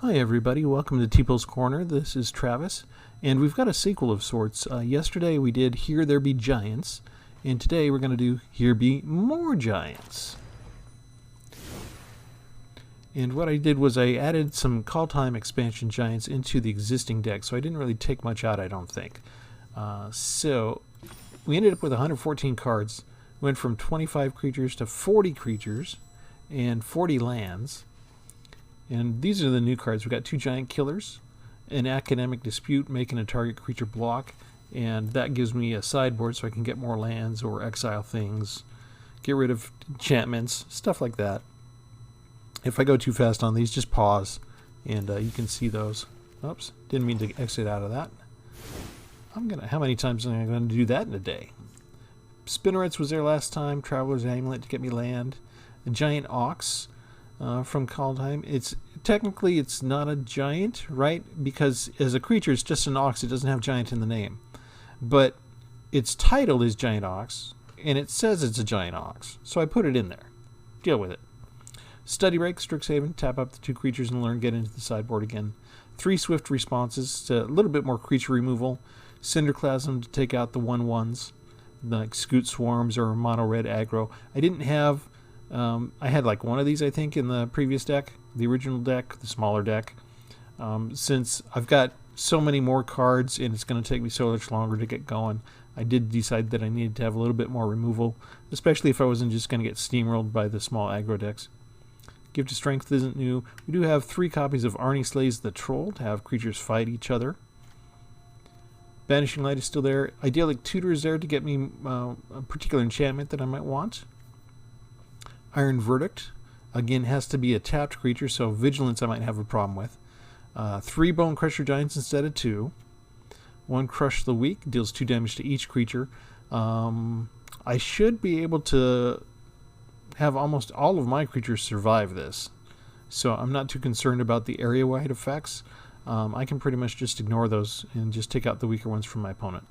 Hi everybody, welcome to Tpull's Corner. This is Travis, and we've got a sequel of sorts. Yesterday we did Here There Be Giants, and today we're going to do Here Be More Giants. And what I did was I added some Khaldheim expansion giants into the existing deck, so I didn't really take much out, I don't think. So we ended up with 114 cards. Went from 25 creatures to 40 creatures and 40 lands. And these are the new cards. We've got 2 giant killers, an academic dispute making a target creature block, and that gives me a sideboard so I can get more lands or exile things, get rid of enchantments, stuff like that. If I go too fast on these, just pause, and you can see those. Oops, didn't mean to exit out of that. How many times am I going to do that in a day? Spinnerets was there last time, Traveler's Amulet to get me land, a giant ox, from Khaldheim. Technically it's not a giant, right? Because as a creature it's just an ox. It doesn't have giant in the name. But its title is Giant Ox, and it says it's a giant ox. So I put it in there. Deal with it. Study Break, Strixhaven, tap up the 2 creatures and learn, get into the sideboard again. 3 swift responses to a little bit more creature removal. Cinderclasm to take out the 1/1s, like Scoot Swarms or Mono Red Aggro. I didn't have I had like one of these, I think, in the previous deck, the original deck, the smaller deck. Since I've got so many more cards and it's going to take me so much longer to get going, I did decide that I needed to have a little bit more removal, especially if I wasn't just going to get steamrolled by the small aggro decks. Gift of Strength isn't new. We do have 3 copies of Arnie Slays the Troll to have creatures fight each other. Banishing Light is still there. Idyllic Tutor is there to get me a particular enchantment that I might want. Iron Verdict, again, has to be a tapped creature, so Vigilance I might have a problem with. 3 Bone Crusher Giants instead of 2. 1 Crush the Weak, deals 2 damage to each creature. I should be able to have almost all of my creatures survive this, so I'm not too concerned about the area-wide effects. I can pretty much just ignore those and just take out the weaker ones from my opponent.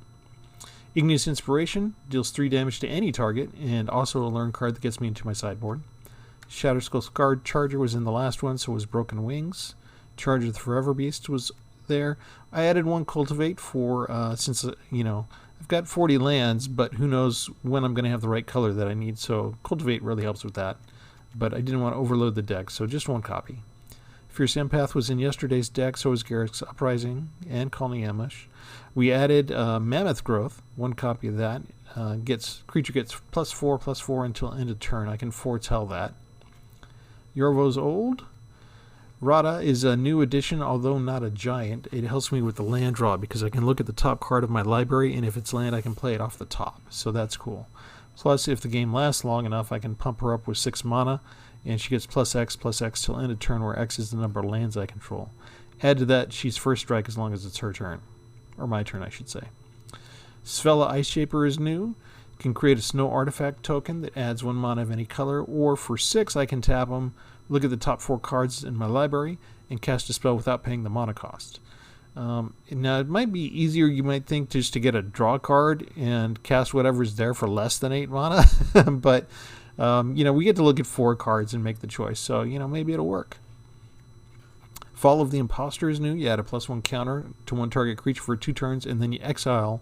Igneous Inspiration deals 3 damage to any target, and also a learn card that gets me into my sideboard. Shatterskull Scarred Charger was in the last one, so was Broken Wings. Charge of the Forever Beast was there. I added 1 Cultivate for, since, I've got 40 lands, but who knows when I'm going to have the right color that I need, so Cultivate really helps with that. But I didn't want to overload the deck, so just 1 copy. Fierce Empath was in yesterday's deck, so was Garrick's Uprising and Calling Ambush. We added Mammoth Growth, 1 copy of that. Creature gets +4/+4 until end of turn. I can foretell that. Yorvo's Old. Rada is a new addition, although not a giant. It helps me with the land draw because I can look at the top card of my library, and if it's land, I can play it off the top. So that's cool. Plus, if the game lasts long enough, I can pump her up with 6 mana, and she gets +X/+X till end of turn, where X is the number of lands I control. Add to that, she's first strike as long as it's her turn. Or my turn, I should say. Svella Ice Shaper is new. Can create a snow artifact token that adds 1 mana of any color, or for 6 I can tap them, look at the top 4 cards in my library, and cast a spell without paying the mana cost. Now, it might be easier, you might think, just to get a draw card and cast whatever's there for less than 8 mana, but we get to look at 4 cards and make the choice, so maybe it'll work. Fall of the Imposter is new. You add a +1 counter to 1 target creature for 2 turns, and then you exile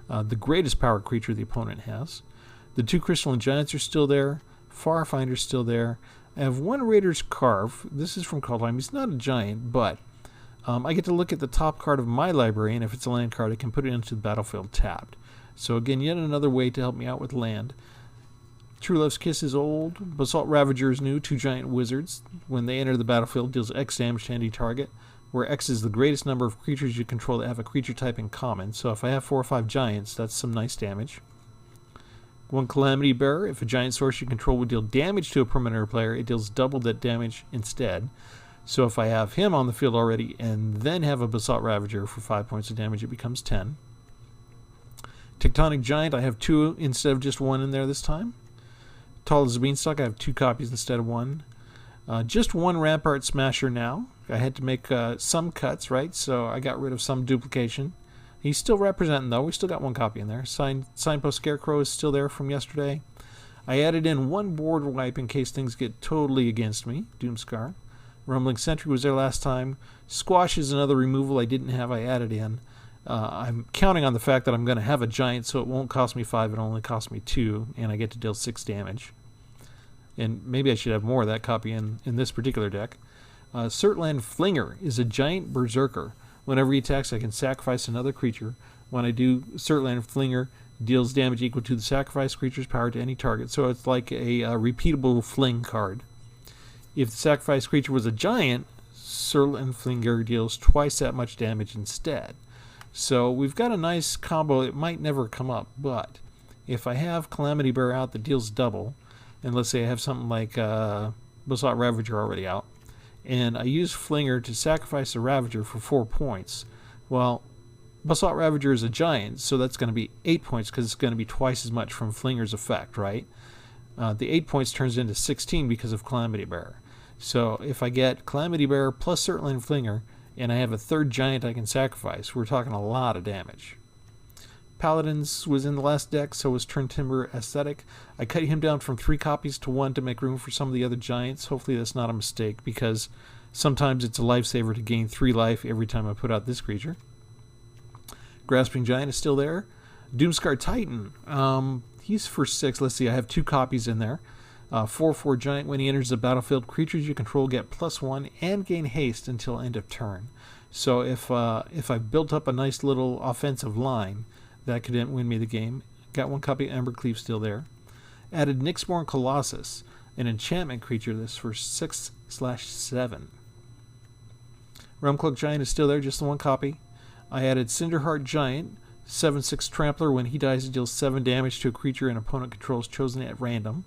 the greatest power creature the opponent has. The 2 Crystalline Giants are still there. Farfinder's still there. I have 1 Raider's Carve. This is from Khaldheim. He's not a giant, but I get to look at the top card of my library, and if it's a land card, I can put it into the battlefield tapped. So again, yet another way to help me out with land. True Love's Kiss is old. Basalt Ravager is new. 2 giant wizards. When they enter the battlefield, deals X damage to any target, where X is the greatest number of creatures you control that have a creature type in common. So if I have 4 or 5 giants, that's some nice damage. 1 Calamity Bearer. If a giant source you control would deal damage to a permanent player, it deals double that damage instead. So if I have him on the field already and then have a Basalt Ravager for 5 points of damage, it becomes 10. Tectonic Giant, I have 2 instead of just 1 in there this time. Tall as a Beanstalk, I have 2 copies instead of 1. Just 1 Rampart Smasher now. I had to make some cuts, right? So I got rid of some duplication. He's still representing, though. We still got 1 copy in there. Signpost Scarecrow is still there from yesterday. I added in 1 board wipe in case things get totally against me. Doomscar. Rumbling Sentry was there last time. Squash is another removal I didn't have, I added in. I'm counting on the fact that I'm going to have a giant, so it won't cost me 5, it'll only cost me 2, and I get to deal 6 damage. And maybe I should have more of that copy in this particular deck. Surtland Flinger is a giant berserker. Whenever he attacks, I can sacrifice another creature. When I do, Surtland Flinger deals damage equal to the sacrificed creature's power to any target, so it's like a repeatable fling card. If the sacrificed creature was a giant, Surtland Flinger deals twice that much damage instead. So we've got a nice combo. It might never come up, but if I have Calamity Bear out that deals double, and let's say I have something like Basalt Ravager already out, and I use Flinger to sacrifice the Ravager for 4 points, well, Basalt Ravager is a giant, so that's going to be 8 points because it's going to be twice as much from Flinger's effect, right? The 8 points turns into 16 because of Calamity Bear. So if I get Calamity Bear plus Surtland Flinger, and I have a third giant I can sacrifice, we're talking a lot of damage. Paladins was in the last deck, so was Turntimber Aesthetic. I cut him down from 3 copies to 1 to make room for some of the other giants. Hopefully that's not a mistake, because sometimes it's a lifesaver to gain 3 life every time I put out this creature. Grasping Giant is still there. Doomscar Titan, he's for 6. Let's see, I have 2 copies in there. 4/4 giant. When he enters the battlefield, creatures you control get +1 and gain haste until end of turn. So if I've built up a nice little offensive line, that could win me the game. Got 1 copy of Embercleave still there. Added Nyxborn Colossus, an enchantment creature. This for 6/7. Realmcloak Giant is still there, just the 1 copy. I added Cinderheart Giant, 7/6 Trampler. When he dies, it deals 7 damage to a creature an opponent controls chosen at random.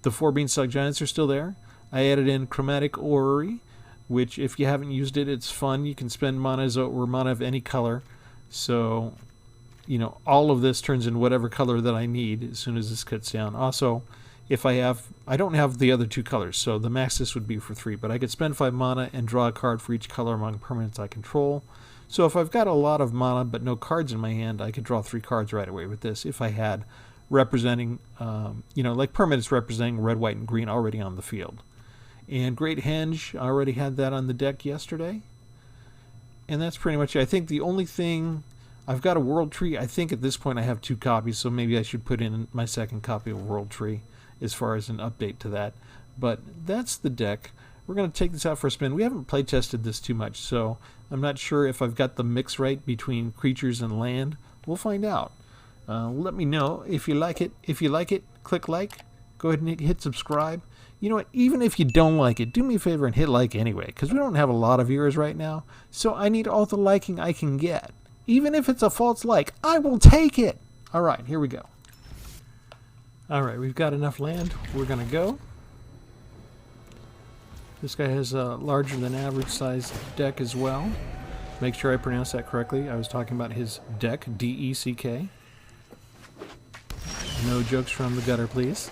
The 4 Beanstalk Giants are still there. I added in Chromatic Orrery, which if you haven't used it, it's fun. You can spend mana or mana of any color. So, you know, all of this turns in whatever color that I need as soon as this cuts down. Also, if I don't have the other 2 colors, so the max this would be for 3, but I could spend 5 mana and draw a card for each color among permanents I control. So if I've got a lot of mana but no cards in my hand, I could draw 3 cards right away with this if I had representing, like permanents representing red, white, and green already on the field. And Great Henge, I already had that on the deck yesterday. And that's pretty much it. I think the only thing, I've got a World Tree. I think at this point I have 2 copies, so maybe I should put in my 2nd copy of World Tree as far as an update to that. But that's the deck. We're going to take this out for a spin. We haven't play tested this too much, so I'm not sure if I've got the mix right between creatures and land. We'll find out. Let me know if you like it. If you like it, click like. Go ahead and hit subscribe. You know what? Even if you don't like it, do me a favor and hit like anyway, because we don't have a lot of viewers right now, so I need all the liking I can get. Even if it's a false like, I will take it. All right, here we go. All right, we've got enough land. We're going to go. This guy has a larger than average size deck as well. Make sure I pronounce that correctly. I was talking about his deck, D-E-C-K. No jokes from the gutter, please.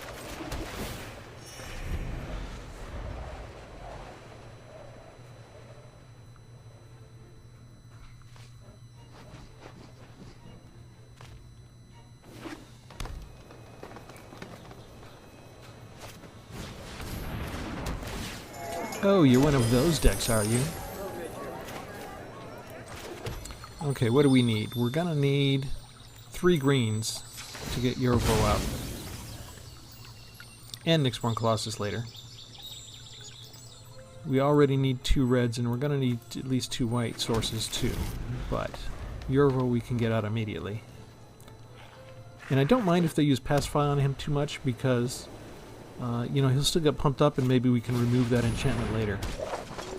Oh, you're one of those decks, are you? Okay, what do we need? We're gonna need 3 greens to get Yorvo out. And Nyxborn Colossus later. We already need 2 reds, and we're gonna need at least 2 white sources too. But Yorvo we can get out immediately. And I don't mind if they use Pacify on him too much, because he'll still get pumped up, and maybe we can remove that enchantment later.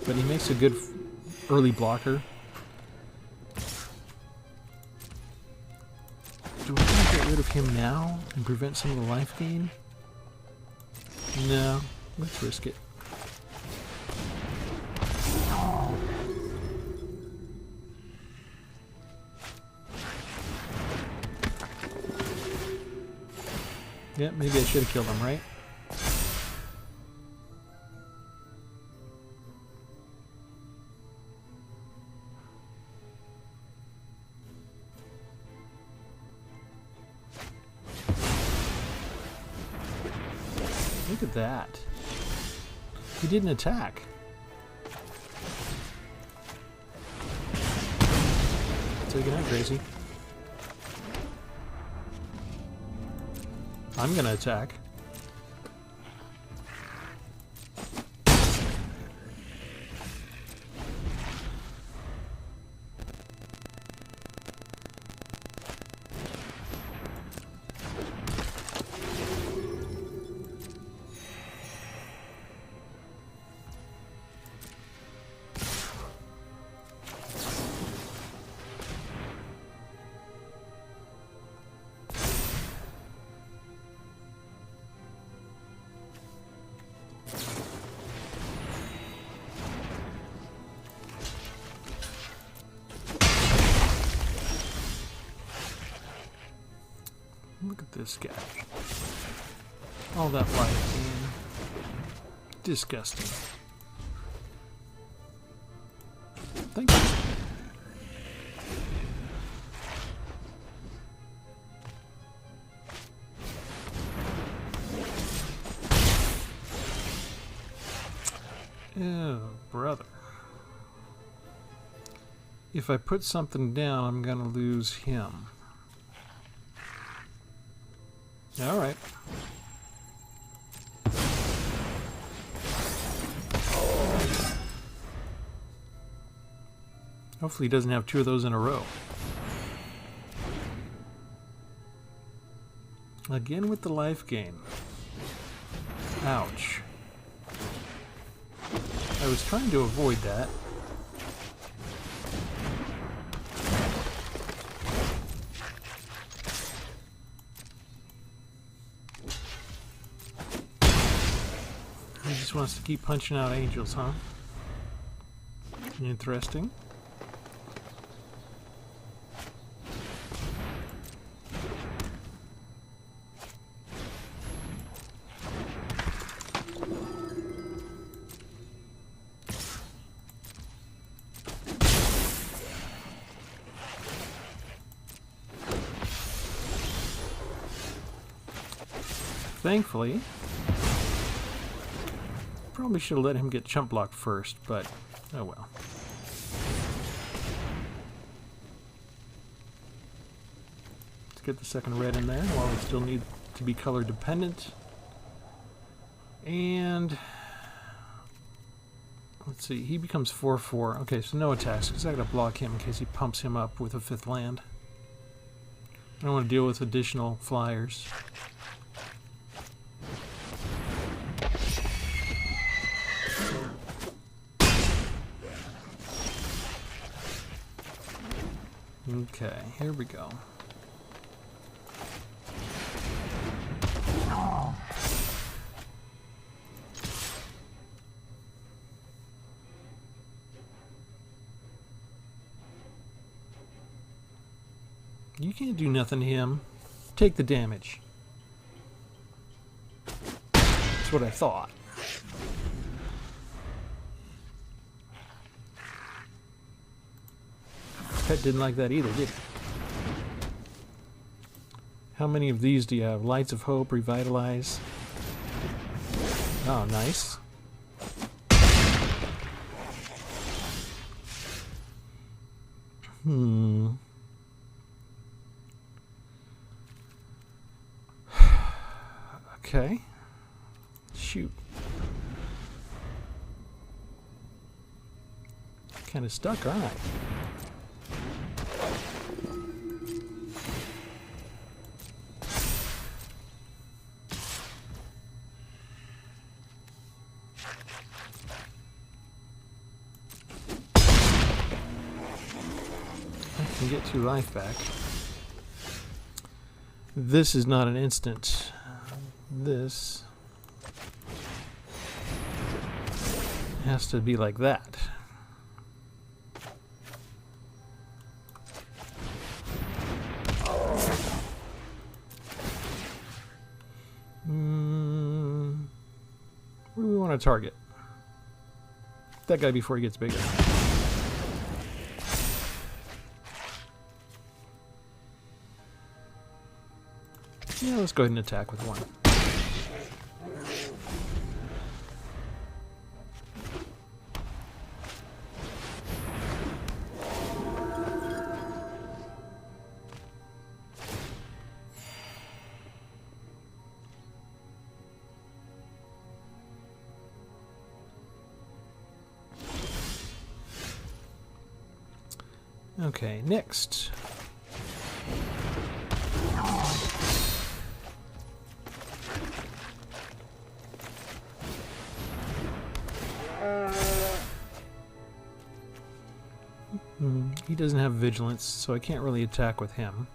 But he makes a good early blocker. Do we want to get rid of him now and prevent some of the life gain? No, let's risk it. Yeah, maybe I should have killed him, right? Look at that. He didn't attack. Say goodnight, Gracie. I'm gonna attack. Look at this guy. All that life, man. Disgusting. Thank you. Oh, brother. If I put something down, I'm gonna lose him. All right. Hopefully he doesn't have two of those in a row. Again with the life gain. Ouch. I was trying to avoid that. He just wants to keep punching out angels, huh? Interesting. Thankfully, probably should have let him get chump blocked first, but oh well. Let's get the second red in there while we still need to be color dependent. And let's see, he becomes 4/4. Okay, so no attacks because I gotta block him in case he pumps him up with a 5th land. I don't want to deal with additional flyers. Okay, here we go. You can't do nothing to him. Take the damage. That's what I thought. Pet didn't like that either, did he? How many of these do you have? Lights of Hope, Revitalize. Oh, nice. Okay. Shoot. Kind of stuck, aren't I? Can get 2 life back. This is not an instant. This has to be like that. What do we want to target? That guy before he gets bigger. Yeah, let's go ahead and attack with 1. Okay, next. He doesn't have vigilance, so I can't really attack with him.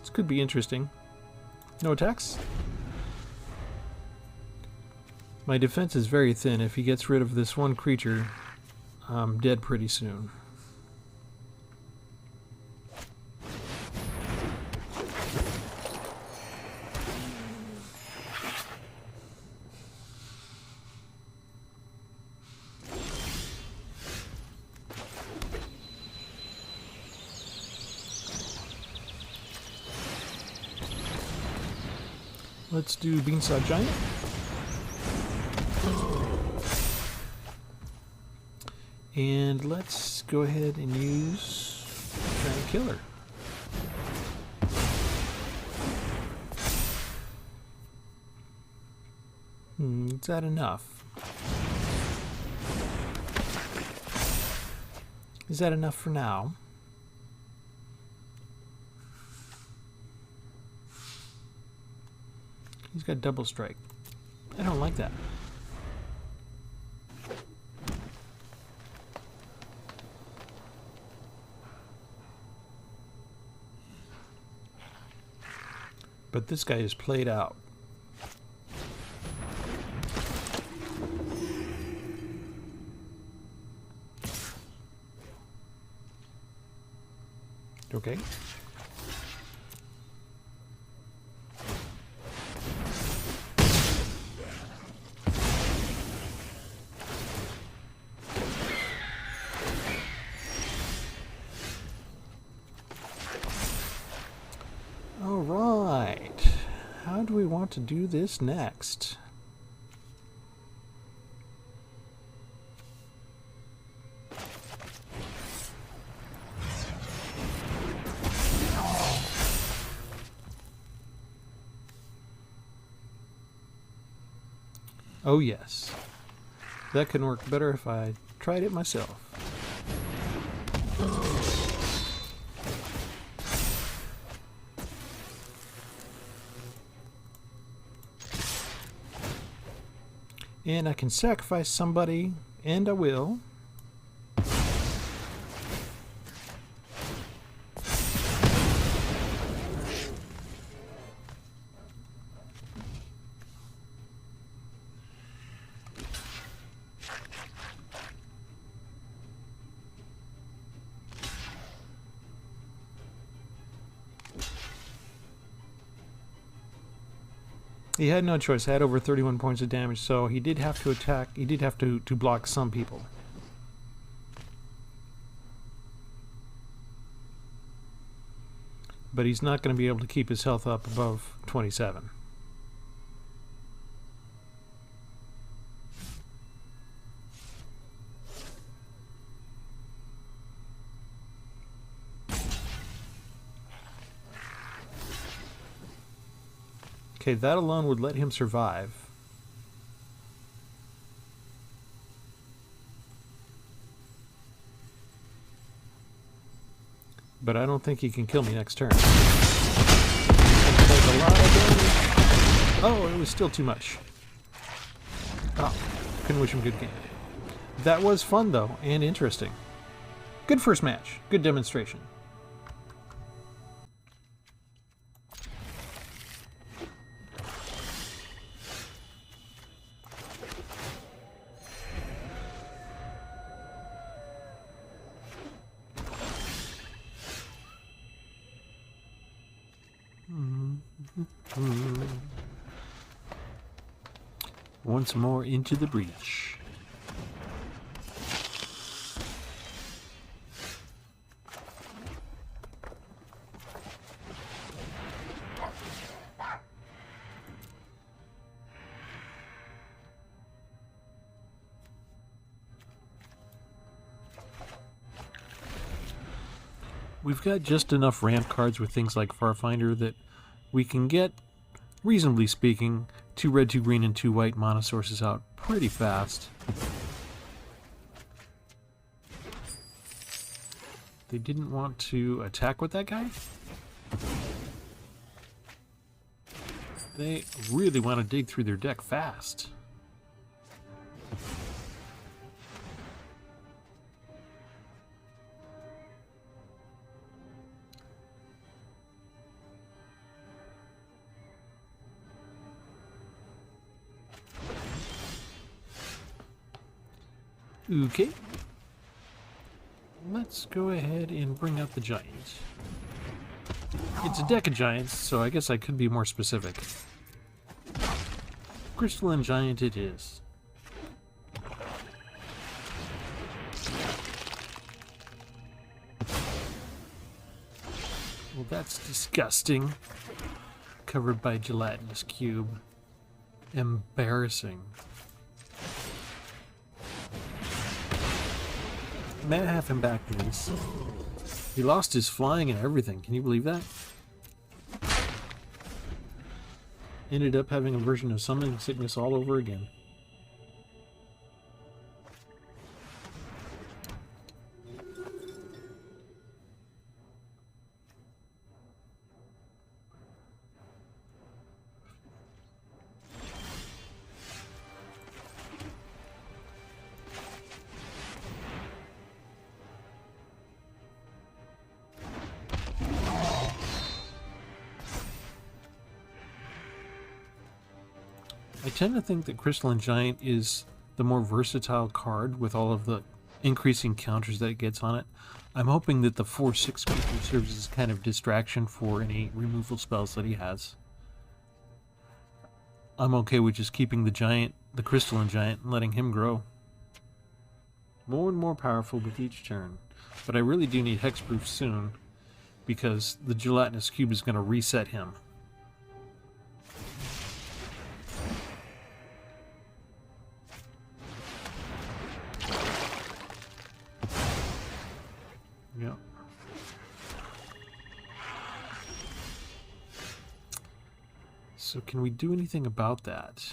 This could be interesting. No attacks? My defense is very thin. If he gets rid of this one creature, I'm dead pretty soon. Let's do Beanstalk Giant. And let's go ahead and use Giant Killer. Is that enough? Is that enough for now? He's got double strike. I don't like that. But this guy is played out. Okay. All right. How do we want to do this next? Oh yes, that can work better if I tried it myself. And I can sacrifice somebody, and I will. He had no choice. I had over 31 points of damage, so he did have to attack. He did have to block some people. But he's not going to be able to keep his health up above 27. Okay, that alone would let him survive. But I don't think he can kill me next turn. Oh, it was still too much. Oh, couldn't wish him good game. That was fun, though, and interesting. Good first match. Good demonstration. Once more into the breach. We've got just enough ramp cards with things like Farfinder that we can get reasonably speaking, 2 red, 2 green, and 2 white mana sources out pretty fast. They didn't want to attack with that guy? They really want to dig through their deck fast. Okay. Let's go ahead and bring out the giant. It's a deck of giants, so I guess I could be more specific. Crystalline giant it is. Well, that's disgusting. Covered by gelatinous cube. Embarrassing. May I have him back, please? He lost his flying and everything. Can you believe that? Ended up having a version of summoning sickness all over again. I tend to think that Crystalline Giant is the more versatile card with all of the increasing counters that it gets on it. I'm hoping that the 4/6 creature serves as kind of distraction for any removal spells that he has. I'm okay with just keeping the Crystalline Giant, and letting him grow. More and more powerful with each turn. But I really do need Hexproof soon, because the Gelatinous Cube is going to reset him. Yeah. So can we do anything about that?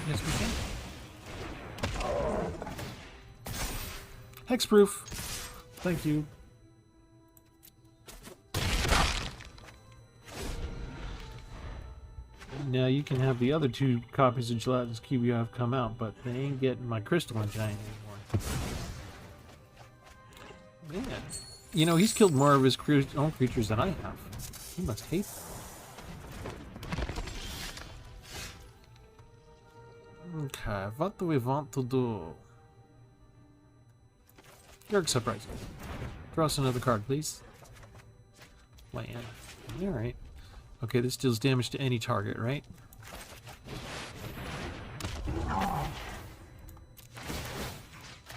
Yes, we can. Hexproof. Thank you. Now you can have the other 2 copies of Gelatinous Cube you have come out, but they ain't getting my Crystalline Giant anymore. Man. You know, he's killed more of his own creatures than I have. He must hate them. Okay, what do we want to do? York Surprise. Draw us another card, please. Land. Alright. Okay, this deals damage to any target, right?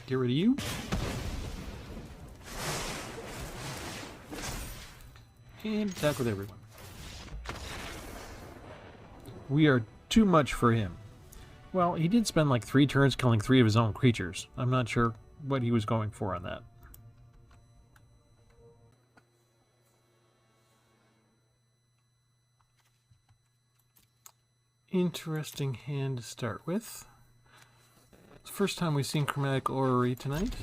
Get rid of you. And attack with everyone. We are too much for him. Well, he did spend like 3 turns killing 3 of his own creatures. I'm not sure what he was going for on that. Interesting hand to start with. It's the first time we've seen Chromatic Orrery tonight.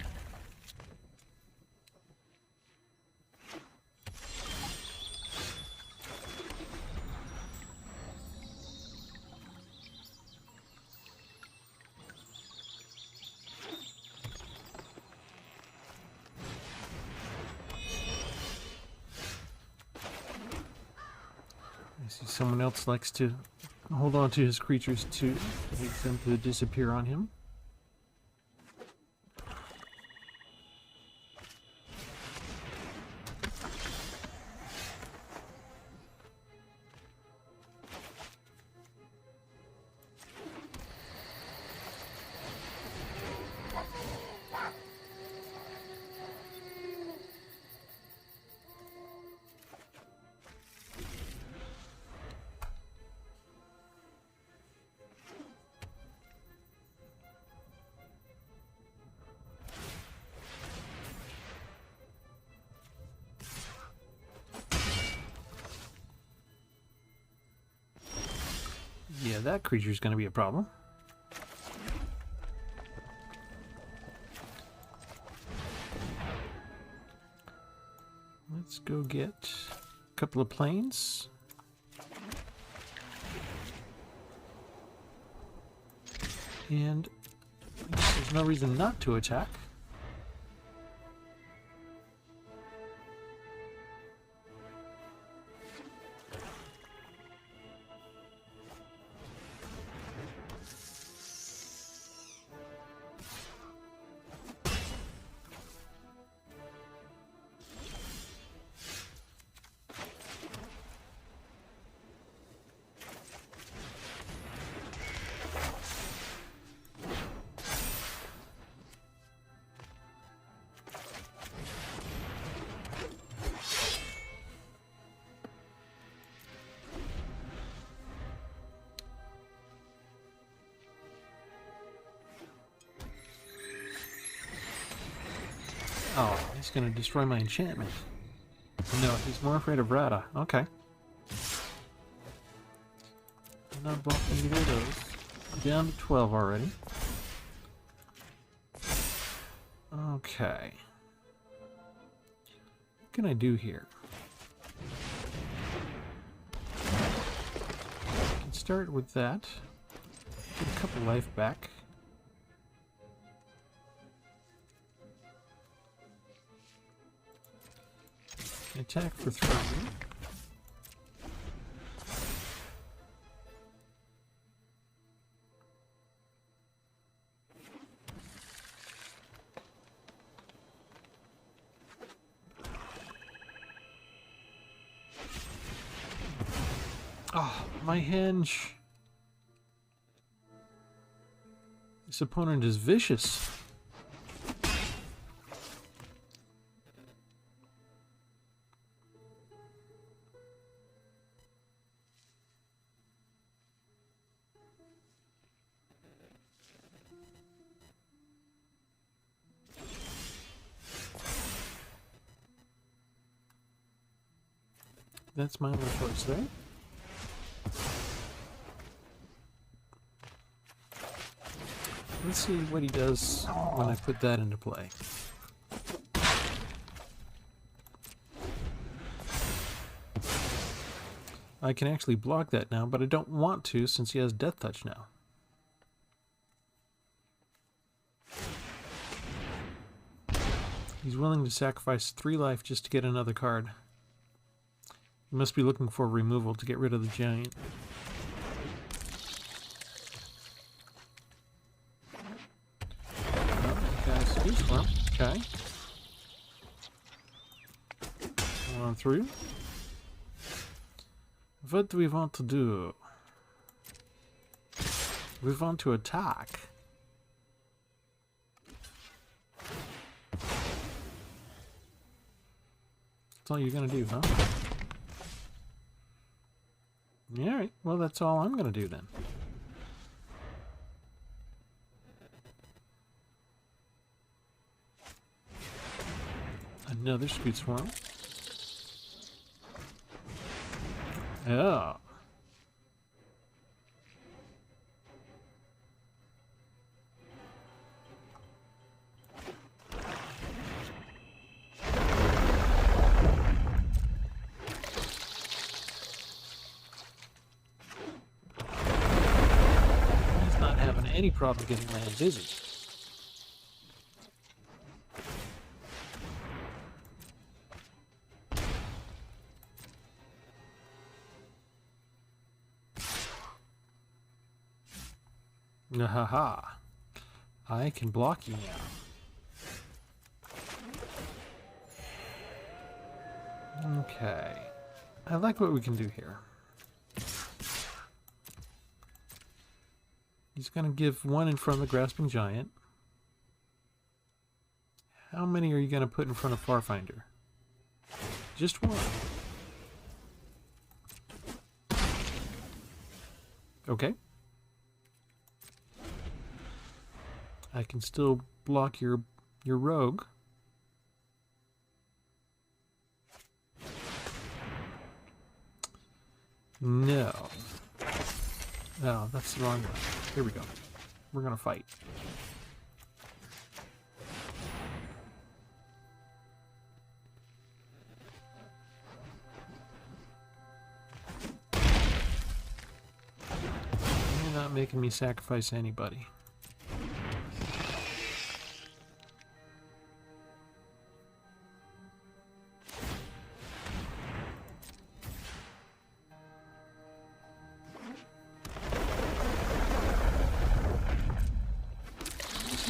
I see someone else likes to hold on to his creatures to make them to disappear on him. Yeah, that creature's going to be a problem. Let's go get a couple of planes. And there's no reason not to attack. Oh, he's going to destroy my enchantment. No, he's more afraid of Rata. Okay. I'm not blocking either of those. Down to 12 already. Okay. What can I do here? I can start with that. Get a couple life back. Attack for 3. Oh, my hinge. This opponent is vicious. That's my only choice there. Let's see what he does when I put that into play. I can actually block that now, but I don't want to since he has Death Touch now. He's willing to sacrifice 3 life just to get another card. He must be looking for removal to get rid of the giant. Okay. On through. What do we want to do? We want to attack. That's all you're gonna do, huh? Alright, well that's all I'm gonna do then. Another Scoot Swarm. Oh. He's not having any problem getting land busy. Nahaha. I can block you now. Okay. I like what we can do here. He's going to give 1 in front of the Grasping Giant. How many are you going to put in front of Farfinder? Just 1. Okay. I can still block your rogue. No. No, that's the wrong one. Here we go. We're gonna fight. You're not making me sacrifice anybody.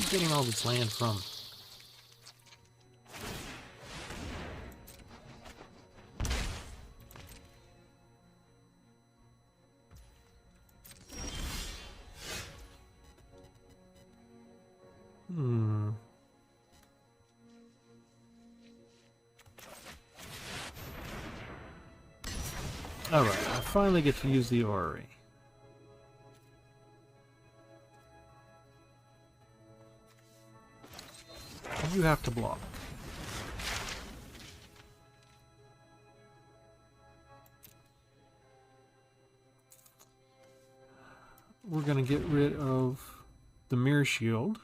Getting all this land from? Alright, I finally get to use the orrery. You have to block. We're going to get rid of the mirror shield.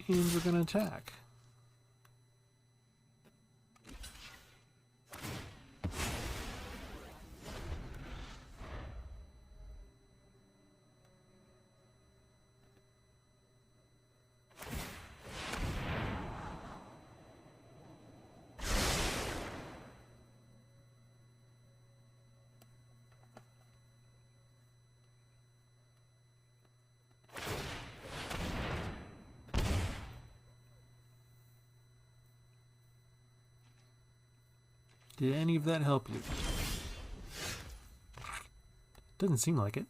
And we're going to attack. Did any of that help you? Doesn't seem like it.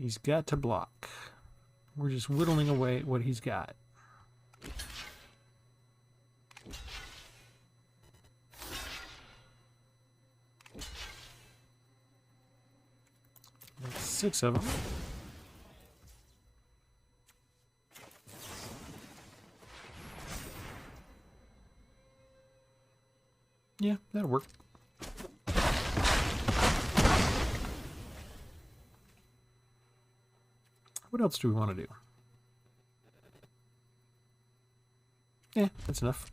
He's got to block. We're just whittling away at what he's got. That's 6 of them. Yeah, that'll work. What else do we want to do? Yeah, that's enough.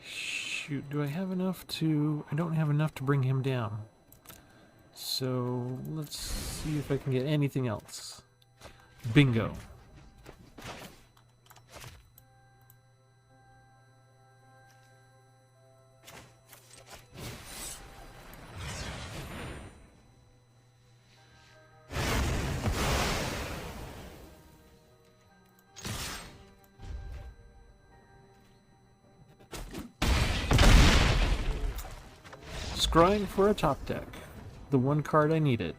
Shoot, do I have enough to... I don't have enough to bring him down. So, let's see if I can get anything else. Bingo. Scrying for a top deck. The one card I needed.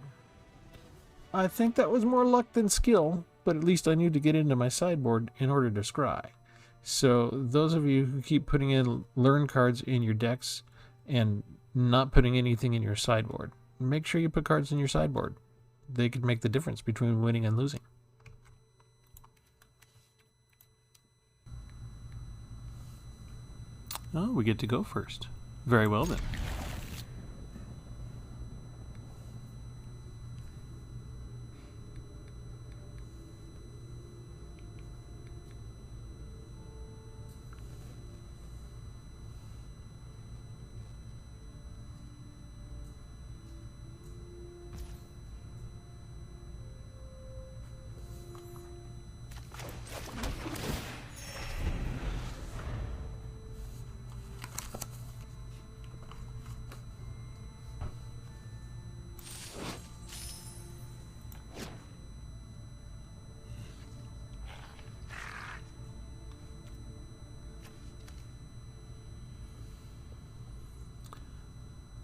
I think that was more luck than skill, but at least I knew to get into my sideboard in order to scry. So those of you who keep putting in learn cards in your decks and not putting anything in your sideboard, make sure you put cards in your sideboard. They could make the difference between winning and losing. Oh, we get to go first. Very well then.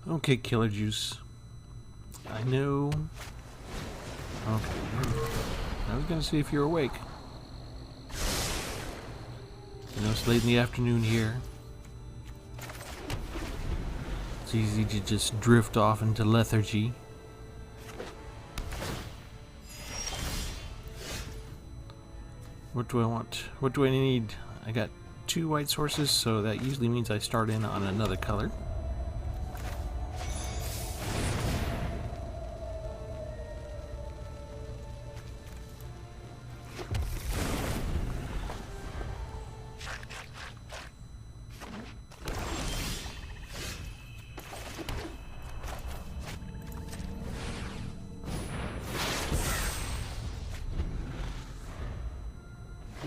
Okay, Killer Juice. I know. Okay. I was going to see if you're awake. You know, it's late in the afternoon here. It's easy to just drift off into lethargy. What do I want? What do I need? I got 2 white sources, so that usually means I start in on another color.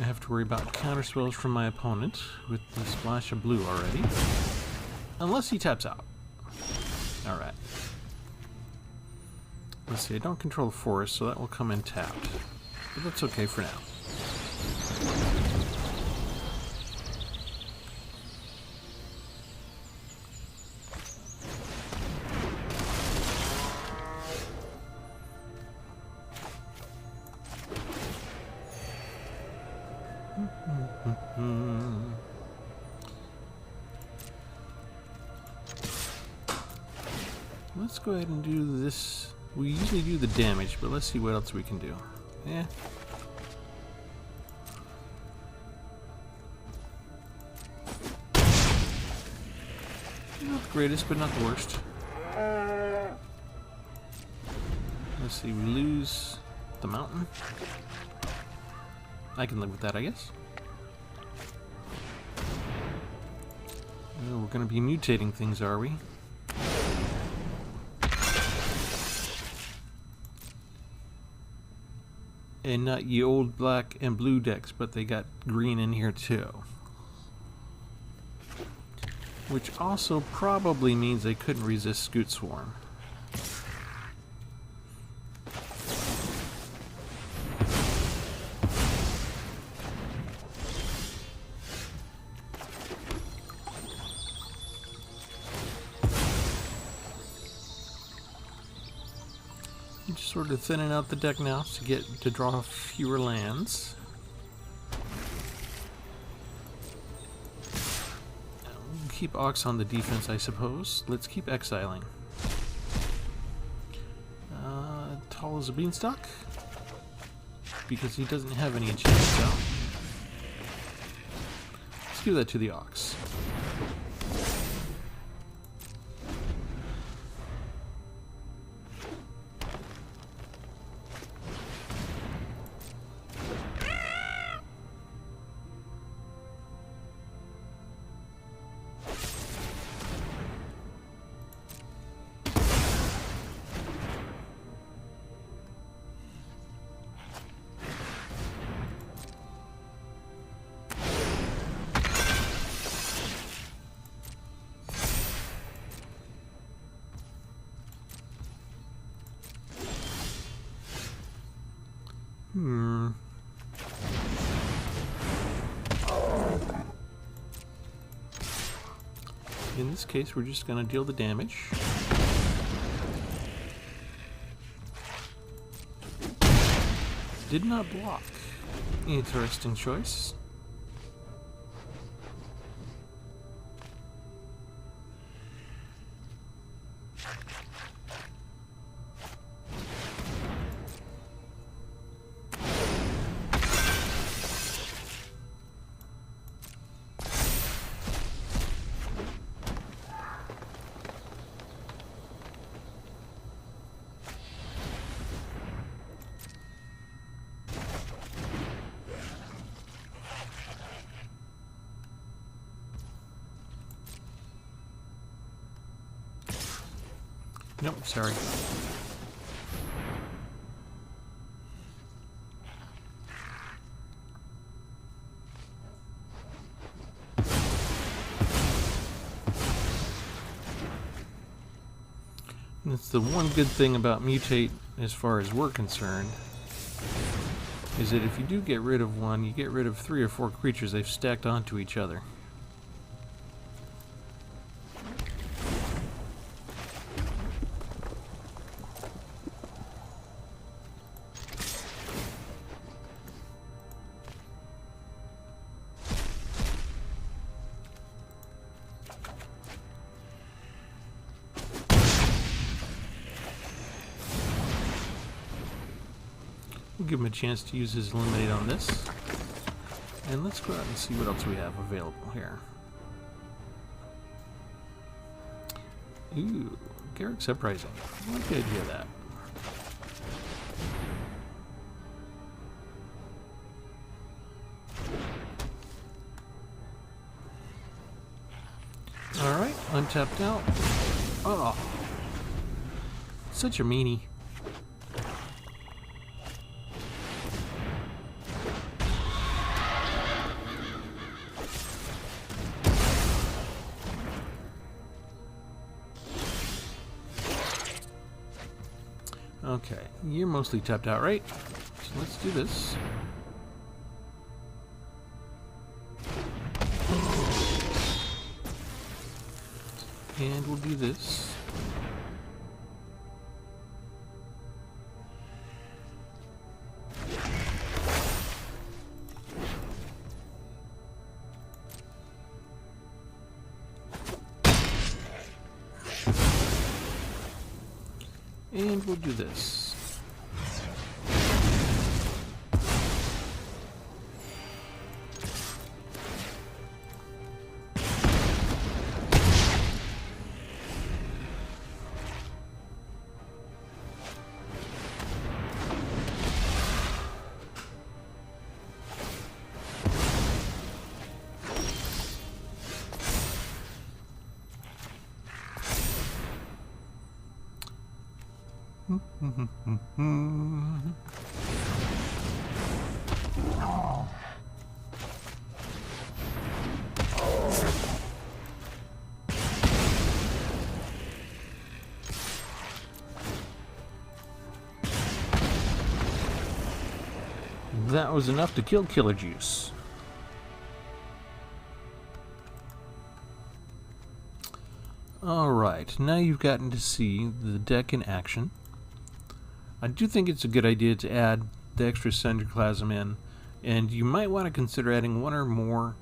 I have to worry about counter spells from my opponent with the splash of blue already. Unless he taps out. Alright. Let's see, I don't control forest, so that will come in tapped. But that's okay for now. Let's go ahead and do this. We usually do the damage, but let's see what else we can do. Yeah. Not the greatest, but not the worst. Let's see, we lose the mountain. I can live with that, I guess. Oh, we're going to be mutating things, are we? And not ye old black and blue decks, but they got green in here too. Which also probably means they couldn't resist Scoot Swarm. Just sort of thinning out the deck now to draw fewer lands. We'll keep Ox on the defense, I suppose. Let's keep exiling. Tall as a beanstalk, because he doesn't have any enchantments out. Let's give that to the Ox. In this case, we're just going to deal the damage. Did not block. Interesting choice. Nope, sorry. And it's the one good thing about mutate, as far as we're concerned, is that if you do get rid of one, you get rid of 3 or 4 creatures they've stacked onto each other. We'll give him a chance to use his Eliminate on this. And let's go out and see what else we have available here. Ooh, Garrick's Uprising. I like the idea of that. Alright, untapped out. Oh, such a meanie. Okay, you're mostly tapped out, right? So let's do this. And we'll do this. And we'll do this. That was enough to kill Killer Juice. Alright, now you've gotten to see the deck in action. I do think it's a good idea to add the extra Synderplasm in, and you might want to consider adding one or more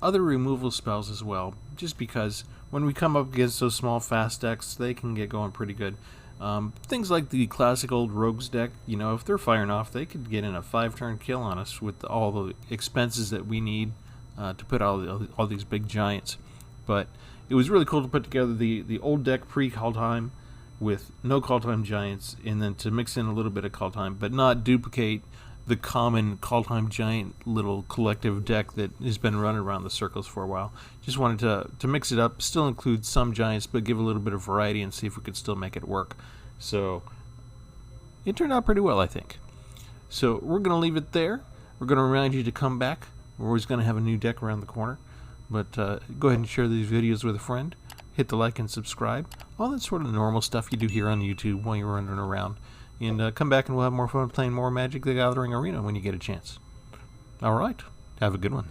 other removal spells as well, just because when we come up against those small fast decks, they can get going pretty good. Things like the classic old Rogues deck, you know, if they're firing off, they could get in a 5-turn kill on us with all the expenses that we need to put all these big giants. But it was really cool to put together the old deck pre-Khaldheim with no Khaldheim giants, and then to mix in a little bit of Khaldheim, but not duplicate the common Khaldheim giant little collective deck that has been running around the circles for a while. Just wanted to mix it up, still include some giants, but give a little bit of variety and see if we could still make it work. So it turned out pretty well, I think. So we're going to leave it there. We're going to remind you to come back. We're always going to have a new deck around the corner. But go ahead and share these videos with a friend. Hit the like and subscribe. All that sort of normal stuff you do here on YouTube while you're running around. And come back and we'll have more fun playing more Magic the Gathering Arena when you get a chance. Alright, have a good one.